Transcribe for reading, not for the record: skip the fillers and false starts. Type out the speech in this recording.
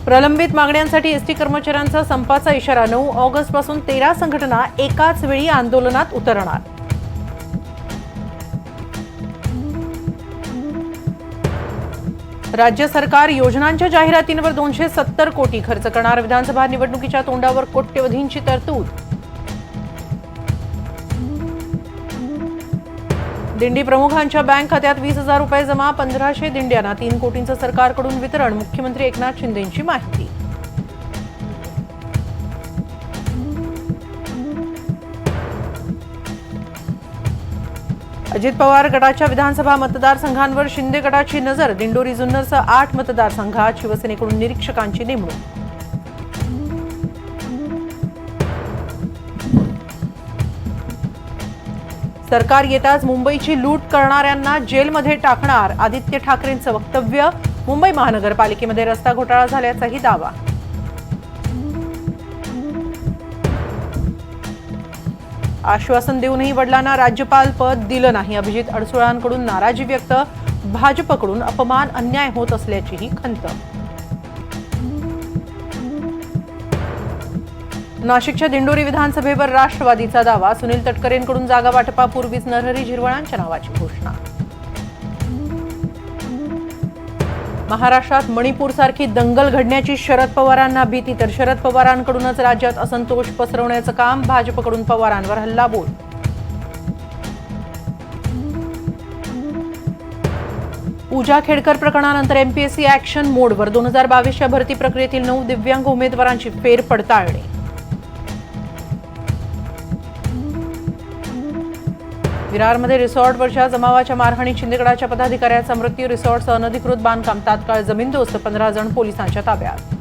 प्रलंबित मागण्यांसाठी एसटी कर्मचाऱ्यांचा संपाचा इशारा 9 ऑगस्ट पासून 13 संघटना एकाच वेळी आंदोलनात उतरणार। राज्य सरकार योजनांच्या जाहिरातींवर 270 कोटी खर्च करणार। विधानसभा निवडणुकीच्या तोंडावर कोट्यवधींची तरतूद। दिंडी प्रमुखांच्या बँक खात्यात 20,000 रुपये जमा। 1500 दिंड्यांना 3 कोटींचं सरकारकडून वितरण। मुख्यमंत्री एकनाथ शिंदेंची माहिती। अजित पवार गटाच्या विधानसभा मतदारसंघांवर शिंदे गटाची नजर। दिंडोरी जुन्नरसह 8 मतदारसंघात शिवसेनेकडून निरीक्षकांची नेमणूक। सरकार येताच मुंबईची लूट करणाऱ्यांना जेलमध्ये टाकणार। आदित्य ठाकरेंचं वक्तव्य। मुंबई महानगरपालिकेमध्ये रस्ता घोटाळा झाल्याचाही दावा। आश्वासन देऊनही वडिलांना राज्यपाल पद दिलं नाही। अभिजित अडसुळांकडून नाराजी व्यक्त। भाजपकडून अपमान अन्याय होत असल्याचीही खंत। नाशिकच्या दिंडोरी विधानसभेवर राष्ट्रवादीचा दावा। सुनील तटकरेंकडून जागा वाटपापूर्वीच नरहरी झिरवळांच्या नावाची घोषणा। महाराष्ट्रात मणिपूरसारखी दंगल घडण्याची शरद पवारांना भीती, तर शरद पवारांकडूनच राज्यात असंतोष पसरवण्याचं काम। भाजपकडून पवारांवर हल्लाबोल। पूजा खेडकर प्रकरणानंतर एमपीएससी ऍक्शन मोडवर। 2022च्या भरती प्रक्रियेतील 9 दिव्यांग उमेदवारांची फेरपडताळणी। विरारमध्ये रिसॉर्टवरच्या जमावाच्या मारहाणीत शिंदेगडाच्या पदाधिकाऱ्याचा मृत्यू। रिसॉर्टचं अनधिकृत बांधकाम तात्काळ जमीनदोस्त। 15 जण पोलिसांच्या ताब्यात।